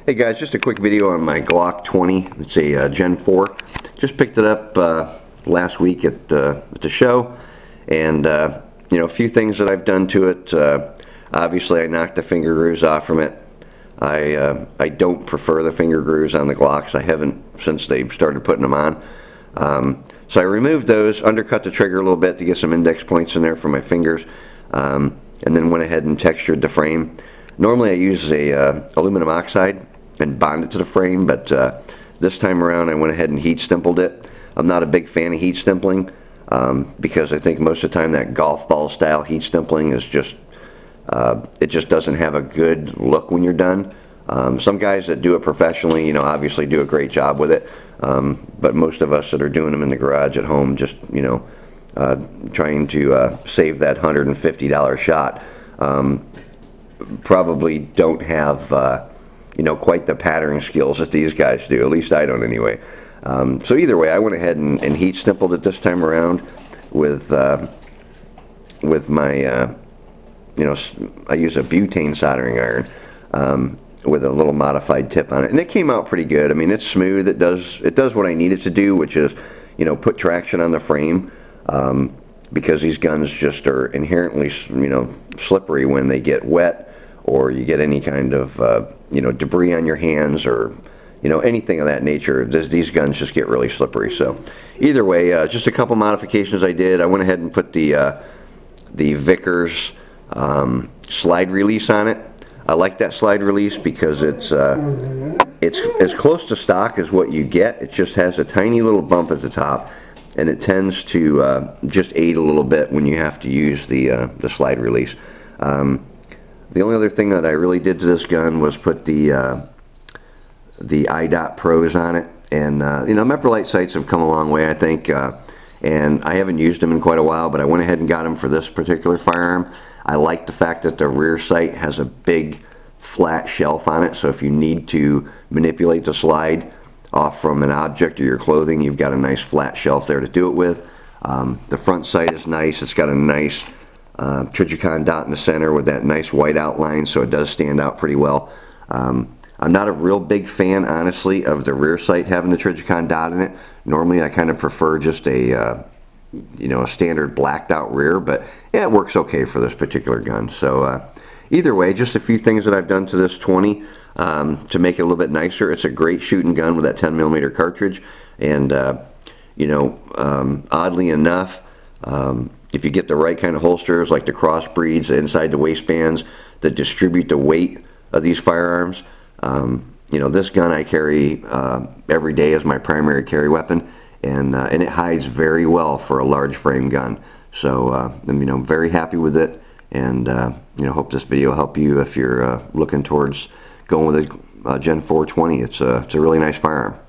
Hey guys, just a quick video on my Glock 20. It's a Gen 4. Just picked it up last week at the show, and you know, a few things that I've done to it. Obviously, I knocked the finger grooves off from it. I don't prefer the finger grooves on the Glocks. I haven't since they started putting them on. So I removed those, undercut the trigger a little bit to get some index points in there for my fingers, and then went ahead and textured the frame. Normally I use a aluminum oxide and bond it to the frame, but this time around I went ahead and heat stippled it. I'm not a big fan of heat stippling because I think most of the time that golf ball style heat stippling is just it just doesn't have a good look when you're done. Some guys that do it professionally, you know, obviously do a great job with it, but most of us that are doing them in the garage at home, just, you know, trying to save that $150 shot, probably don't have you know, quite the pattern skills that these guys do. At least I don't anyway. So either way, I went ahead and heat stippled it this time around with my you know, I use a butane soldering iron with a little modified tip on it, and it came out pretty good. I mean, it's smooth. It does what I need it to do, which is, you know, put traction on the frame, because these guns just are inherently, you know, slippery when they get wet, or you get any kind of you know, debris on your hands, or, you know, anything of that nature. These guns just get really slippery. So either way, just a couple modifications I did. I went ahead and put the Vickers slide release on it. I like that slide release because it's as close to stock as what you get. It just has a tiny little bump at the top, and it tends to just aid a little bit when you have to use the slide release. The only other thing that I really did to this gun was put the IDOT Pros on it, and you know, Meprolite sights have come a long way, I think, and I haven't used them in quite a while, but I went ahead and got them for this particular firearm. I like the fact that the rear sight has a big flat shelf on it, so if you need to manipulate the slide off from an object or your clothing, you've got a nice flat shelf there to do it with. The front sight is nice. It's got a nice Trigicon dot in the center with that nice white outline, so it does stand out pretty well. I'm not a real big fan, honestly, of the rear sight having the Trigicon dot in it. Normally I kind of prefer just a you know, a standard blacked out rear, but yeah, it works okay for this particular gun. So either way, just a few things that I've done to this 20 to make it a little bit nicer. It's a great shooting gun with that 10mm cartridge, and you know, oddly enough, if you get the right kind of holsters, like the crossbreeds inside the waistbands that distribute the weight of these firearms, you know, this gun I carry every day as my primary carry weapon, and it hides very well for a large frame gun. So you know, I'm very happy with it, and you know, hope this video will help you if you're looking towards going with a Gen 420. It's a really nice firearm.